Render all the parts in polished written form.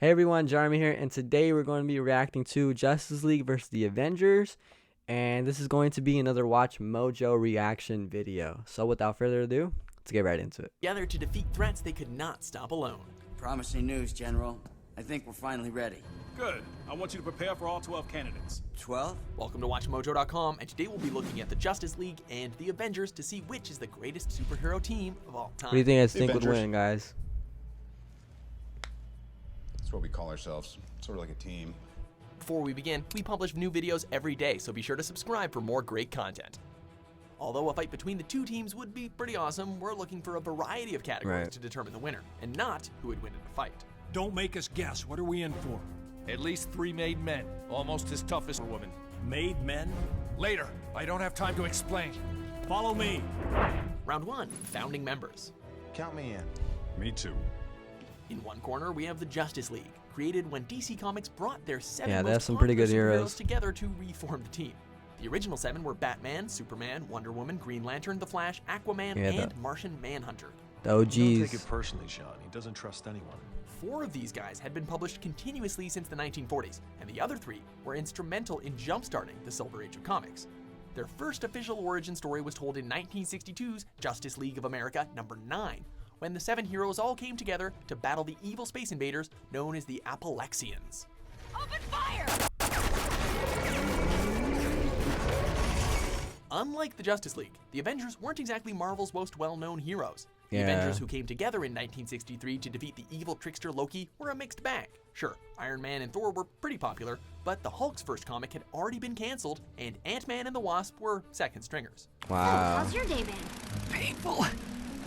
Hey everyone, Jeremy here, and today we're going to be reacting to Justice League versus the Avengers, and this is going to be another Watch Mojo reaction video. So without further ado, let's get right into it. Together to defeat threats they could not stop alone. Promising news, General. I think we're finally ready. Good. I want you to prepare for all 12 candidates. 12? Welcome to WatchMojo.com, and today we'll be looking at the Justice League and the Avengers to see which is the greatest superhero team of all time. What do you think I think would Avengers. win, guys? That's what we call ourselves, sort of like a team. Before we begin, we publish new videos every day, so be sure to subscribe for more great content. Although a fight between the two teams would be pretty awesome, we're looking for a variety of categories Right. to determine the winner, and not who would win in a fight. Don't make us guess. What are we in for? At least 3 made men, almost as tough as a woman. Made men? Later, I don't have time to explain. Follow me. Round 1, Founding Members. Count me in. Me too. In one corner, we have the Justice League, created when DC Comics brought their 7 Yeah, they most have some pretty good popular heroes. superheroes together to reform the team. The original 7 were Batman, Superman, Wonder Woman, Green Lantern, The Flash, Aquaman, Yeah, and Martian Manhunter. The Don't take OGs. it personally, Sean. He doesn't trust anyone. 4 of these guys had been published continuously since the 1940s, and the other 3 were instrumental in jump-starting the Silver Age of comics. Their first official origin story was told in 1962's Justice League of America #9, when the 7 heroes all came together to battle the evil space invaders known as the Apalexians. Open fire! Unlike the Justice League, the Avengers weren't exactly Marvel's most well-known heroes. The Yeah. Avengers who came together in 1963 to defeat the evil trickster Loki were a mixed bag. Sure, Iron Man and Thor were pretty popular, but the Hulk's first comic had already been canceled, and Ant-Man and the Wasp were second stringers. Wow. How's your day been? Painful.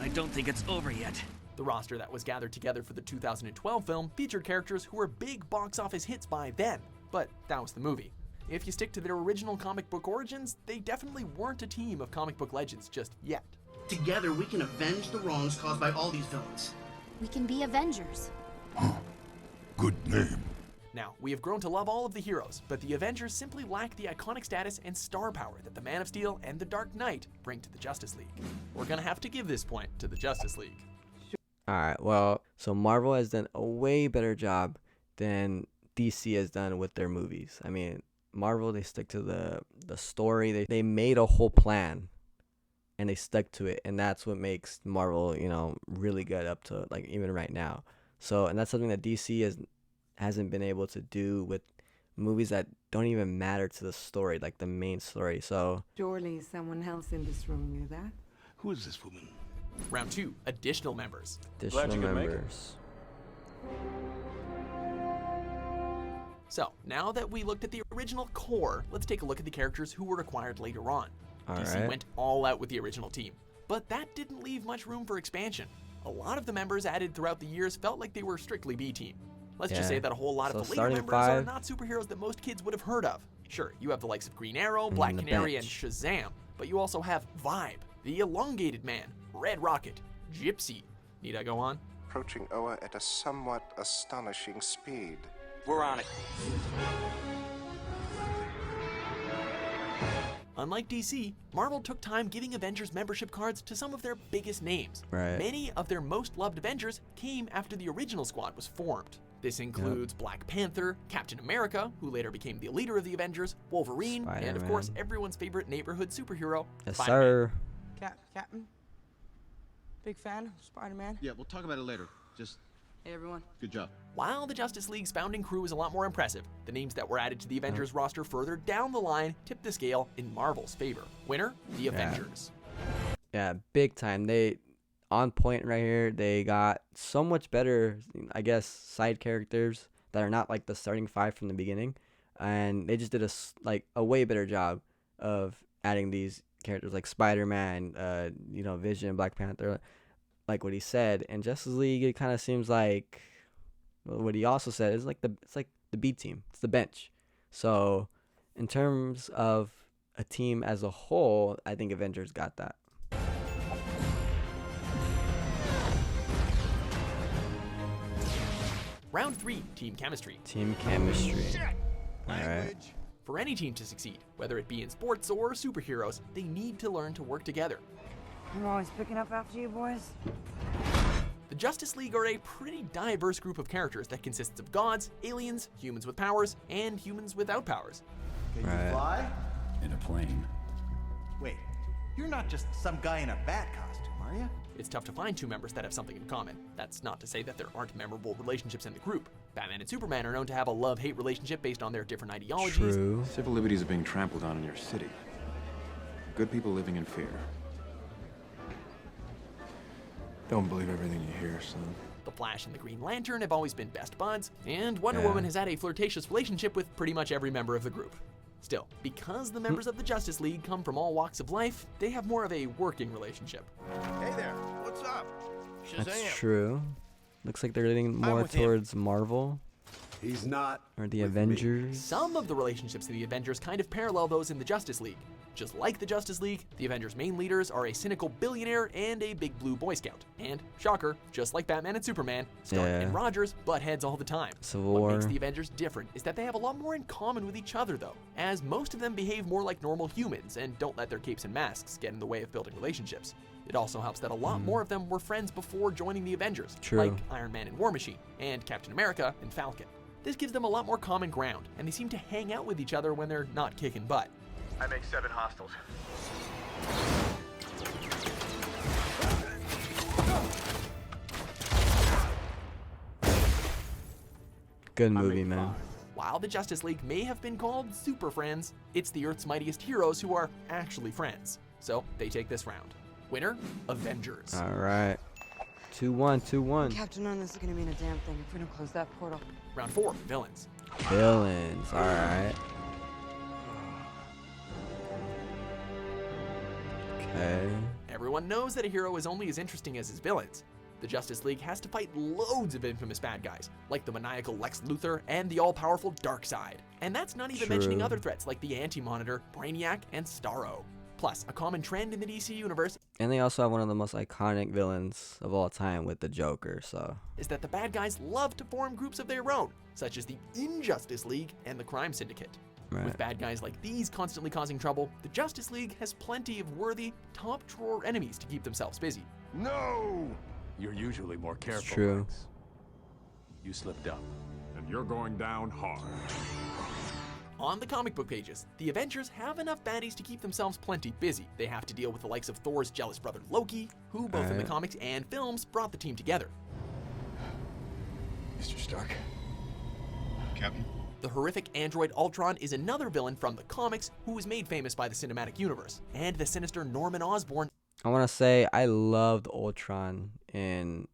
I don't think it's over yet. The roster that was gathered together for the 2012 film featured characters who were big box office hits by then, but that was the movie. If you stick to their original comic book origins, they definitely weren't a team of comic book legends just yet. Together, we can avenge the wrongs caused by all these villains. We can be Avengers. Good name. Now, we have grown to love all of the heroes, but the Avengers simply lack the iconic status and star power that the Man of Steel and the Dark Knight bring to the Justice League. We're gonna have to give this point to the Justice League. Alright, well, so Marvel has done a way better job than DC has done with their movies. I mean, Marvel, they stick to the story. They made a whole plan, and they stuck to it, and that's what makes Marvel, really good up to, like, even right now. So, and that's something that DC hasn't been able to do with movies that don't even matter to the story, like the main story. So, Surely someone else in this room knew that. Who is this woman? Round 2, Additional Members. additional you could make it. members. So, now that we looked at the original core, let's take a look at the characters who were acquired later on. DC Alright. went all out with the original team, but that didn't leave much room for expansion. A lot of the members added throughout the years felt like they were strictly B-team. Let's just Yeah. say that a whole lot So of the later starting members are 5. not superheroes that most kids would have heard of. Sure, you have the likes of Green Arrow, Black the Canary, and bench. Shazam, but you also have Vibe, the Elongated Man, Red Rocket, Gypsy. Need I go on? Approaching Oa at a somewhat astonishing speed. We're on it. Unlike DC, Marvel took time giving Avengers membership cards to some of their biggest names. Right. Many of their most loved Avengers came after the original squad was formed. This includes Black Panther, Captain America, who later became the leader of the Avengers, Wolverine, and of course Spider-Man. everyone's favorite neighborhood superhero, Yes, Spider-Man. sir. Captain? Big fan of Spider-Man? Yeah, we'll talk about it later. Just Hey, everyone. good job. While the Justice League's founding crew is a lot more impressive, the names that were added to the Avengers roster further down the line tipped the scale in Marvel's favor. Winner, the Avengers. Yeah, big time. They on point right here. They got so much better, I guess, side characters that are not like the starting 5 from the beginning, and they just did a way better job of adding these characters like Spider-Man, Vision, Black Panther, like what he said. And Justice League, it kind of seems like what he also said is it's like the B team. It's the bench. So in terms of a team as a whole, I think Avengers got that. Round 3, Team Chemistry. Team chemistry. All right. For any team to succeed, whether it be in sports or superheroes, they need to learn to work together. I'm always picking up after you boys. The Justice League are a pretty diverse group of characters that consists of gods, aliens, humans with powers, and humans without powers. Can you fly? In a plane. Wait, you're not just some guy in a bat costume, are you? It's tough to find two members that have something in common. That's not to say that there aren't memorable relationships in the group. Batman and Superman are known to have a love-hate relationship based on their different ideologies. True. Civil liberties are being trampled on in your city. Good people living in fear. Don't believe everything you hear, son. The Flash and the Green Lantern have always been best buds, and Wonder Woman has had a flirtatious relationship with pretty much every member of the group. Still, because the members of the Justice League come from all walks of life, they have more of a working relationship. Hey there, what's up? Shazam. That's true. Looks like they're leaning more with him. towards Marvel He's not. or the Avengers. Some of the relationships in the Avengers kind of parallel those in the Justice League. Just like the Justice League, the Avengers' main leaders are a cynical billionaire and a big blue Boy Scout. And, shocker, just like Batman and Superman, Stark and Rogers butt heads all the time. Civil What War. makes the Avengers different is that they have a lot more in common with each other, though, as most of them behave more like normal humans and don't let their capes and masks get in the way of building relationships. It also helps that a lot more of them were friends before joining the Avengers, like Iron Man and War Machine, and Captain America and Falcon. This gives them a lot more common ground, and they seem to hang out with each other when they're not kicking butt. I make 7 hostiles. Good movie, man. While the Justice League may have been called super friends, it's the Earth's mightiest heroes who are actually friends. So they take this round. Winner, Avengers. All right. 2-1, 2-1. Captain, none of this is gonna mean a damn thing if we don't close that portal. Round 4, villains. Villains. All right. Okay. Everyone knows that a hero is only as interesting as his villains. The Justice League has to fight loads of infamous bad guys, like the maniacal Lex Luthor and the all-powerful Darkseid. And that's not even mentioning other threats like the Anti-Monitor, Brainiac, and Starro. Plus, a common trend in the DC universe And they also have one of the most iconic villains of all time with the Joker, so. is that the bad guys love to form groups of their own, such as the Injustice League and the Crime Syndicate. Right. With bad guys like these constantly causing trouble, the Justice League has plenty of worthy, top-drawer enemies to keep themselves busy. No! You're usually more careful. true. Lex. You slipped up. And you're going down hard. On the comic book pages, the Avengers have enough baddies to keep themselves plenty busy. They have to deal with the likes of Thor's jealous brother Loki, who both in the comics and films brought the team together. Mr. Stark. Captain. The horrific android Ultron is another villain from the comics who was made famous by the cinematic universe. And the sinister Norman Osborn I want to say I loved Ultron in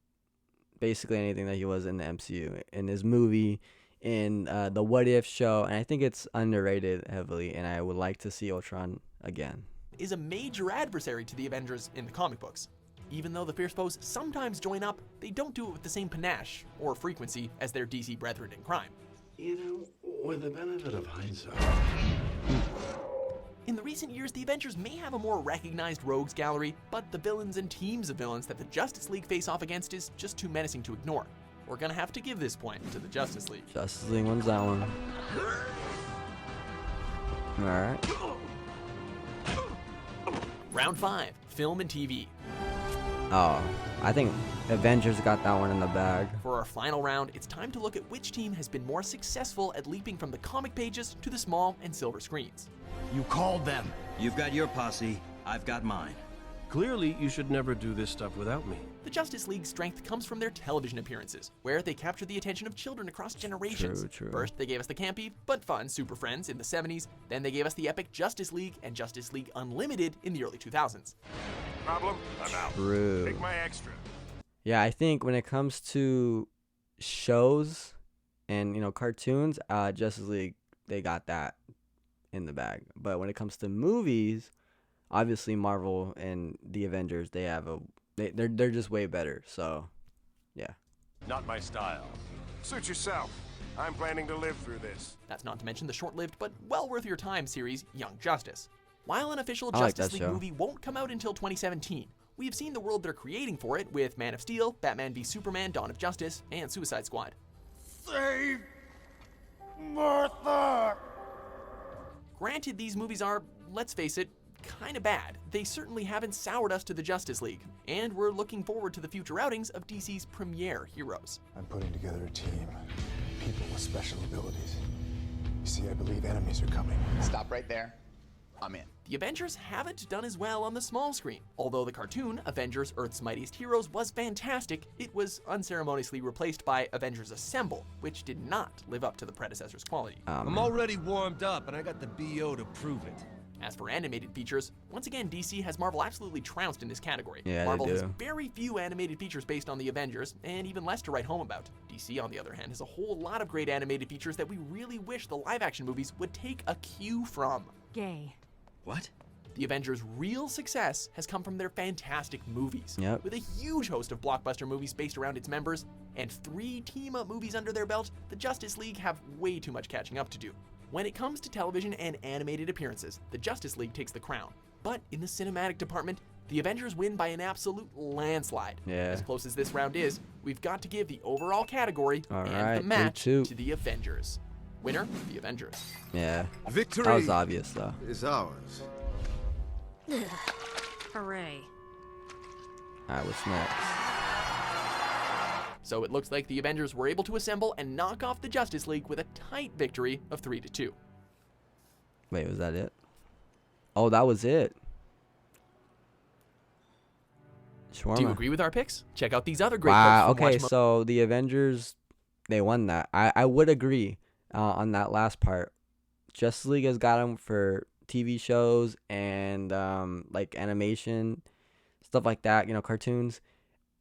basically anything that he was in the MCU. In his movie, in the What If show, and I think it's underrated heavily, and I would like to see Ultron again. is a major adversary to the Avengers in the comic books. Even though the Fierce Foes sometimes join up, they don't do it with the same panache or frequency as their DC brethren in crime. You know, with the benefit of hindsight. In the recent years, the Avengers may have a more recognized rogues gallery, but the villains and teams of villains that the Justice League face off against is just too menacing to ignore. We're gonna have to give this point to the Justice League. Justice League wins that one. Alright. Round 5, film and TV. Oh, I think Avengers got that one in the bag. For our final round, it's time to look at which team has been more successful at leaping from the comic pages to the small and silver screens. You called them. You've got your posse, I've got mine. Clearly, you should never do this stuff without me. The Justice League's strength comes from their television appearances, where they capture the attention of children across generations. True. First, they gave us the campy but fun Super Friends in the 70s, then they gave us the epic Justice League and Justice League Unlimited in the early 2000s. Problem? I'm out. True. Take my extra. Yeah, I think when it comes to shows and, cartoons, Justice League, they got that in the bag. But when it comes to movies, obviously Marvel and the Avengers, they're just way better. So, yeah. Not my style. Suit yourself. I'm planning to live through this. That's not to mention the short-lived but well worth your time series Young Justice. While an official I like Justice that League show. movie won't come out until 2017, we have seen the world they're creating for it with Man of Steel, Batman v Superman, Dawn of Justice, and Suicide Squad. Save Martha! Granted, these movies are, let's face it, kinda bad, they certainly haven't soured us to the Justice League, and we're looking forward to the future outings of DC's premier heroes. I'm putting together a team, people with special abilities. You see, I believe enemies are coming. Stop right there. I'm in. The Avengers haven't done as well on the small screen. Although the cartoon, Avengers Earth's Mightiest Heroes, was fantastic, it was unceremoniously replaced by Avengers Assemble, which did not live up to the predecessor's quality. I'm already warmed up, and I got the BO to prove it. As for animated features, once again, DC has Marvel absolutely trounced in this category. Yeah, Marvel they has do. very few animated features based on the Avengers, and even less to write home about. DC, on the other hand, has a whole lot of great animated features that we really wish the live-action movies would take a cue from. Gay. What? The Avengers' real success has come from their fantastic movies. Yep. With a huge host of blockbuster movies based around its members, and 3 team-up movies under their belt, the Justice League have way too much catching up to do. When it comes to television and animated appearances, the Justice League takes the crown. But in the cinematic department, the Avengers win by an absolute landslide. Yeah. As close as this round is, we've got to give the overall category All and right, the match 3-2. to the Avengers. Winner, the Avengers. Yeah. Victory That was obvious, though. is ours. Hooray. Alright, what's next? So it looks like the Avengers were able to assemble and knock off the Justice League with a tight victory of 3-2. Wait, was that it? Oh, that was it. Do you Shawarma. agree with our picks? Check out these other great Wow. clips from Okay, Watch Mojo. so the Avengers, they won that. I would agree on that last part. Justice League has got them for TV shows and like animation, stuff like that, cartoons.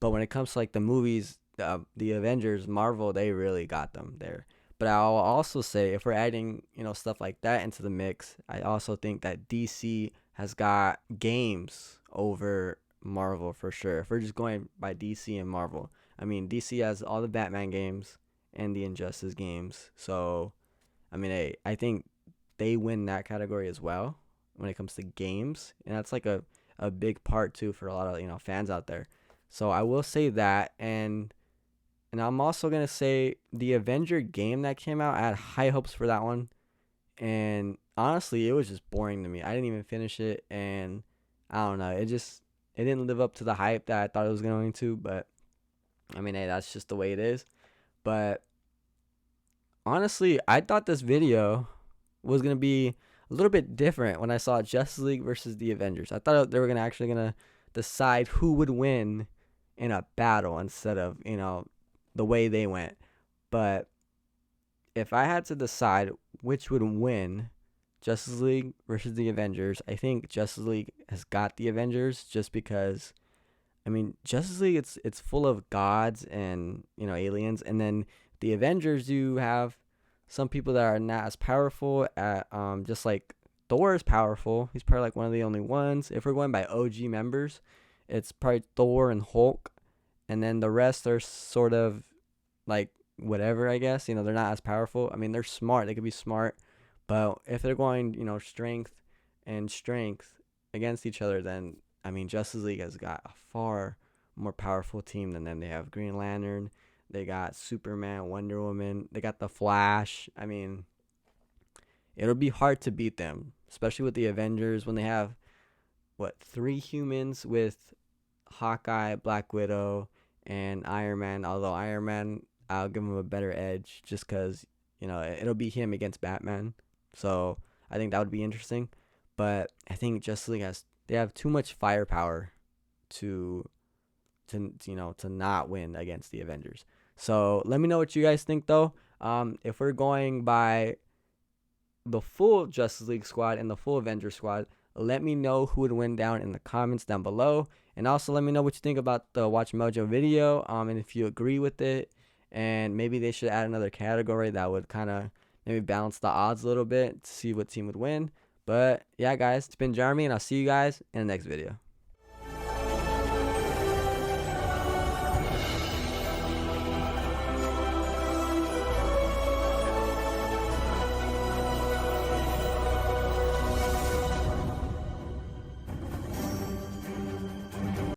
But when it comes to like the movies, the Avengers, Marvel, they really got them there. But I'll also say, if we're adding, stuff like that into the mix, I also think that DC has got games over Marvel for sure. If we're just going by DC and Marvel, I mean, DC has all the Batman games and the Injustice games. So, I mean, hey, I think they win that category as well when it comes to games, and that's like a big part too for a lot of fans out there. So I will say that, and I'm also gonna say the Avenger game that came out, I had high hopes for that one, and honestly, it was just boring to me. I didn't even finish it, and I don't know, it didn't live up to the hype that I thought it was going to. But I mean, hey, that's just the way it is. But honestly, I thought this video was gonna be a little bit different when I saw Justice League versus the Avengers. I thought they were gonna decide who would win in a battle instead of the way they went. But if I had to decide which would win, Justice League versus the Avengers, I think Justice League has got the Avengers, just because, I mean, Justice League, it's full of gods and aliens, and then the Avengers, you have some people that are not as powerful at just like Thor is powerful. He's probably like one of the only ones. If we're going by OG members, it's probably Thor and Hulk, and then the rest are sort of like whatever, I guess. They're not as powerful. I mean, they're smart. They could be smart, but if they're going, strength and strength against each other, then I mean, Justice League has got a far more powerful team than them. They have Green Lantern, they got Superman, Wonder Woman, they got the Flash. I mean, it'll be hard to beat them, especially with the Avengers when they have 3 humans with Hawkeye, Black Widow, and Iron Man. Although Iron Man, I'll give him a better edge just because it'll be him against Batman. So I think that would be interesting. But I think Justice League they have too much firepower to not win against the Avengers. So let me know what you guys think though. If we're going by the full Justice League squad and the full Avengers squad, let me know who would win down in the comments down below. And also let me know what you think about the Watch Mojo video, and if you agree with it, and maybe they should add another category that would kind of maybe balance the odds a little bit to see what team would win. But yeah, guys, it's been Jeremy, and I'll see you guys in the next video.